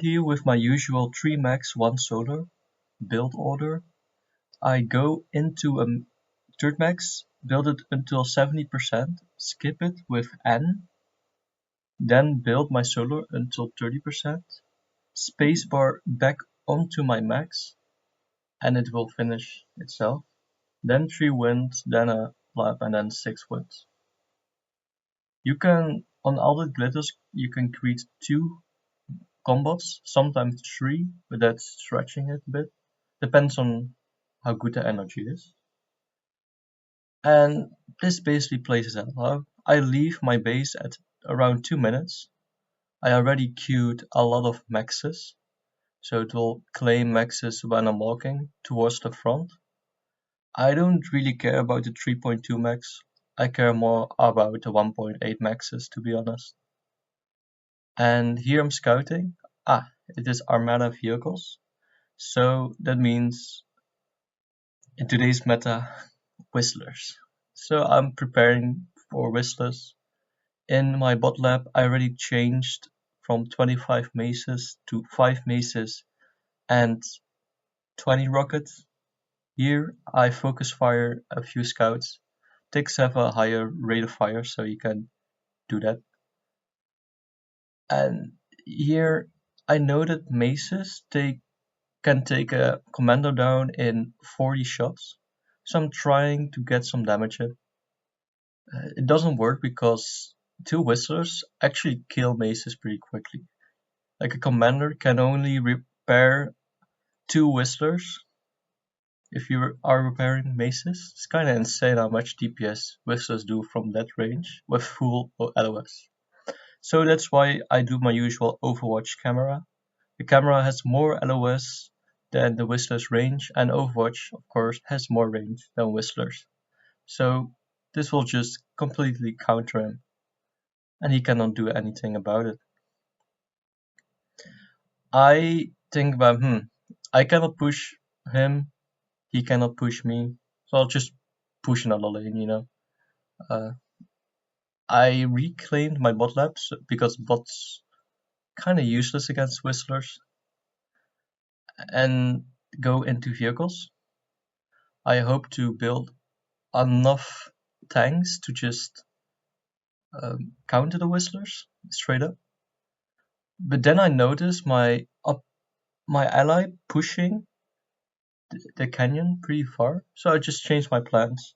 Here with my usual 3 max 1 solar build order, I go into a third max, build it until 70%, skip it with N, then build my solar until 30%, spacebar back onto my max, and it will finish itself. Then 3 winds, then a flap, and then 6 winds. You can, on all the glitters, you can create 2 combos, sometimes 3, but that's stretching it a bit. Depends on how good the energy is. And this basically plays it out. I leave my base at around 2 minutes. I already queued a lot of maxes, so it will claim maxes when I'm walking towards the front. I don't really care about the 3.2 max. I care more about the 1.8 maxes, to be honest. And here I'm scouting. It is Armada vehicles. So that means in today's meta, Whistlers. So I'm preparing for Whistlers. In my bot lab, I already changed from 25 maces to 5 maces and 20 rockets. Here I focus fire a few scouts. Ticks have a higher rate of fire, so you can do that. And here I know that maces can take a commander down in 40 shots. So I'm trying to get some damage in. It doesn't work because 2 whistlers actually kill maces pretty quickly. Like a commander can only repair 2 whistlers if you are repairing maces. It's kinda insane how much DPS whistlers do from that range with full LOS. So that's why I do my usual Overwatch camera. The camera has more LOS than the Whistler's range, and Overwatch, of course, has more range than Whistler's. So this will just completely counter him, and he cannot do anything about it. I think about, I cannot push him, he cannot push me, so I'll just push another lane. Uh, I reclaimed my bot labs because bots kinda useless against Whistlers, and go into vehicles. I hope to build enough tanks to just counter the Whistlers straight up. But then I noticed my ally pushing the canyon pretty far, so I just changed my plans.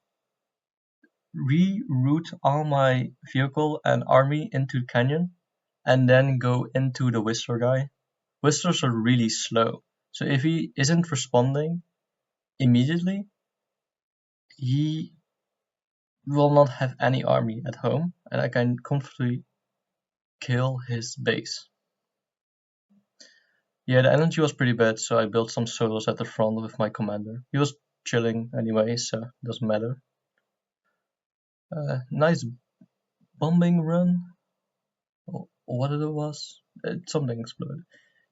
Reroute all my vehicle and army into the canyon, and then go into the Whistler guy. Whistlers are really slow, so if he isn't responding immediately, he will not have any army at home, and I can comfortably kill his base. Yeah, the energy was pretty bad, so I built some solos at the front with my commander. He was chilling anyway, so doesn't matter. Nice bombing run. What it was? Something exploded.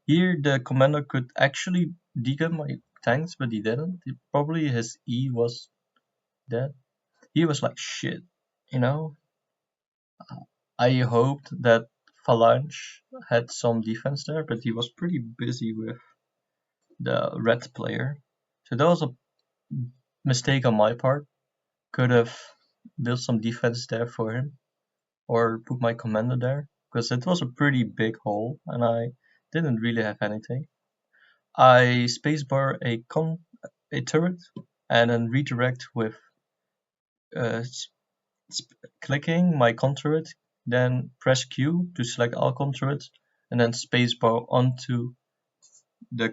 Here the commander could actually degun my tanks, but he didn't. Probably his E was dead. He was like shit, you know? I hoped that Phalange had some defense there, but he was pretty busy with the red player. So that was a mistake on my part. Could have built some defense there for him, or put my commander there, because it was a pretty big hole and I didn't really have anything. I spacebar a turret and then redirect with uh, clicking my con turret, then press Q to select all con turrets, and then spacebar the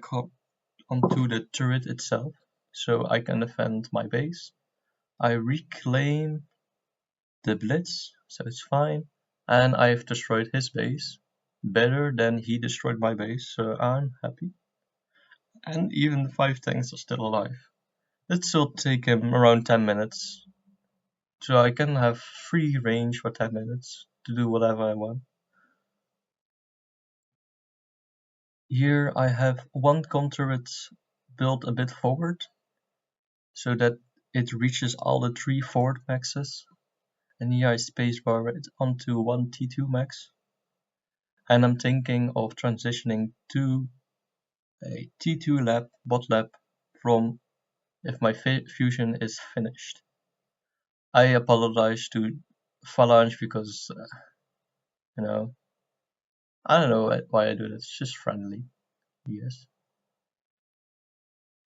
onto the turret itself, so I can defend my base. I reclaim the blitz, so it's fine, and I've destroyed his base better than he destroyed my base, so I'm happy. And even the 5 tanks are still alive. It still take him around 10 minutes, so I can have free range for 10 minutes to do whatever I want. Here I have one turret built a bit forward, so that it reaches all the 3 forward maxes, and here I spacebar it onto one T2 max. and I'm thinking of transitioning to a T2 lab, bot lab, from if my fusion is finished. I apologize to Phalange because, you know, I don't know why I do this, it's just friendly, yes.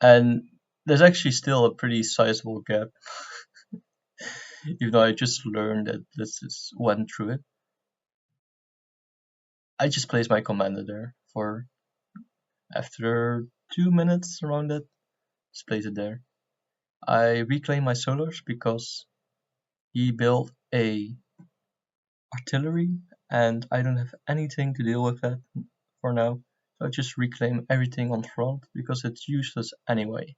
And there's actually still a pretty sizable gap, even though I just learned that went through it. I just placed my commander there for after 2 minutes around it, just place it there. I reclaim my solars because he built a artillery and I don't have anything to deal with that for now. So I just reclaim everything on front because it's useless anyway.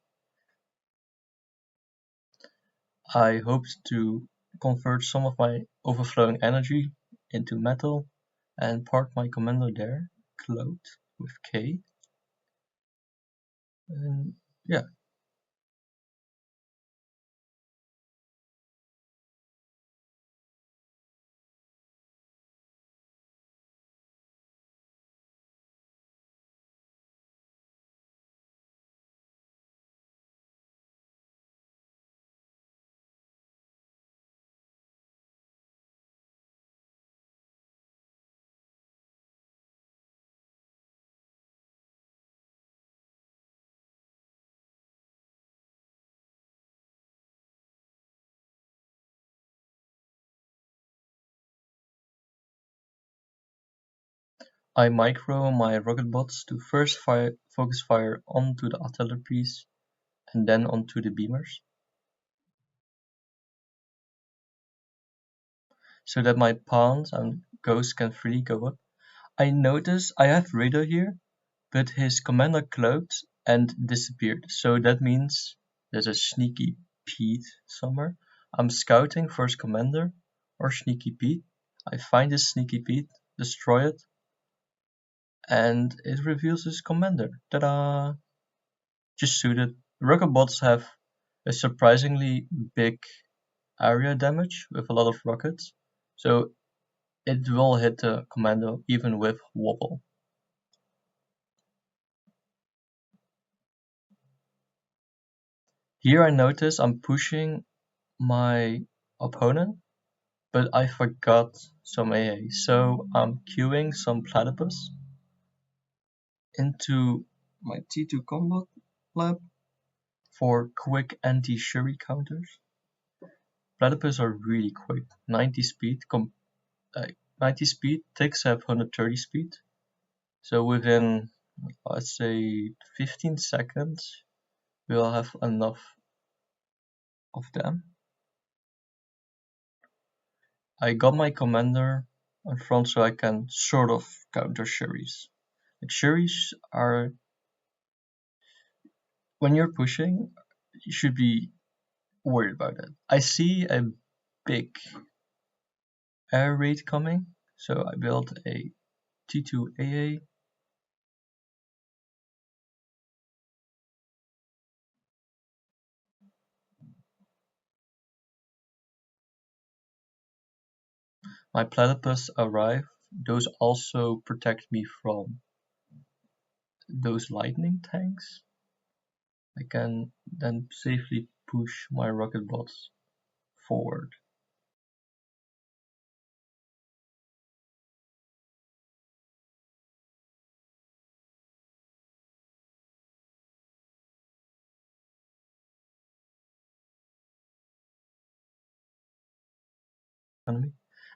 I hoped to convert some of my overflowing energy into metal and park my commander there, Cloud with K. And yeah, I micro my rocket bots to first focus fire onto the artillery piece and then onto the beamers, so that my pawns and ghosts can freely go up. I notice I have radar here, but his commander cloaked and disappeared, so that means there's a sneaky Pete somewhere. I'm scouting for his commander or sneaky Pete. I find this sneaky Pete, destroy it, and it reveals his commander. Ta-da! Just suited. Rocket bots have a surprisingly big area damage with a lot of rockets, so it will hit the commander even with wobble. Here I notice I'm pushing my opponent, but I forgot some AA, so I'm queuing some platypus into my T2 combat lab for quick anti-shuri counters. Platypus are really quick, 90 speed, 90 speed, ticks have 130 speed, so within, let's say, 15 seconds, we'll have enough of them. I got my commander in front so I can sort of counter Shuris. Like Shuris are, when you're pushing, you should be worried about it. I see a big air raid coming, so I built a T2 AA. My platypus arrive. Those also protect me from those lightning tanks. I can then safely push my rocket bots forward.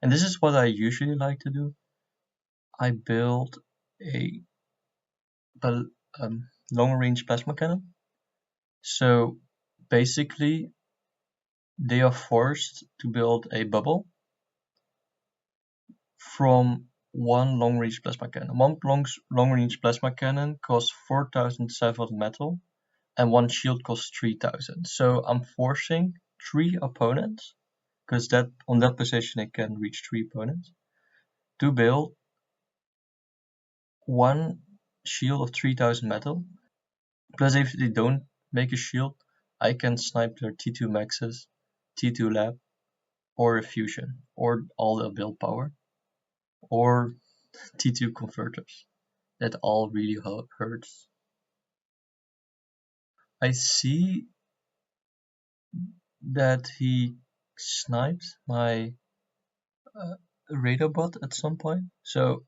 And this is what I usually like to do. I build a long range plasma cannon. So basically, they are forced to build a bubble from one long range plasma cannon. One long range plasma cannon costs 4,700 metal, and one shield costs 3,000. So I'm forcing 3 opponents, because that on that position it can reach 3 opponents, to build one shield of 3,000 metal. Plus, if they don't make a shield, I can snipe their T2 maxes, T2 lab, or a fusion, or all the build power, or T2 converters. That all really hurts. I see that he sniped my radar bot at some point. So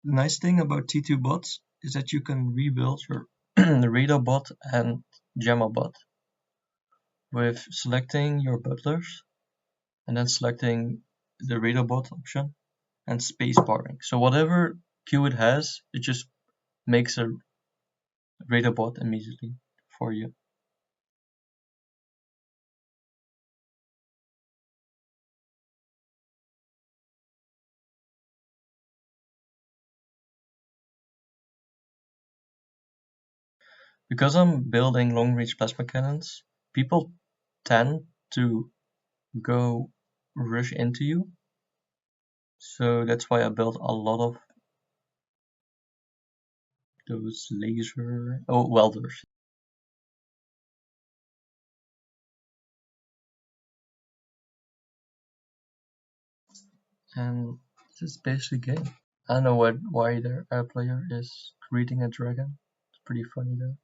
the nice thing about T2 bots is that you can rebuild your radar bot and Gemma bot with selecting your butlers and then selecting the radar bot option and space barring. So whatever queue it has, it just makes a radar bot immediately for you. Because I'm building long-range plasma cannons, people tend to go rush into you. So that's why I built a lot of those welders. And this is basically game. I don't know why their player is creating a dragon. It's pretty funny though.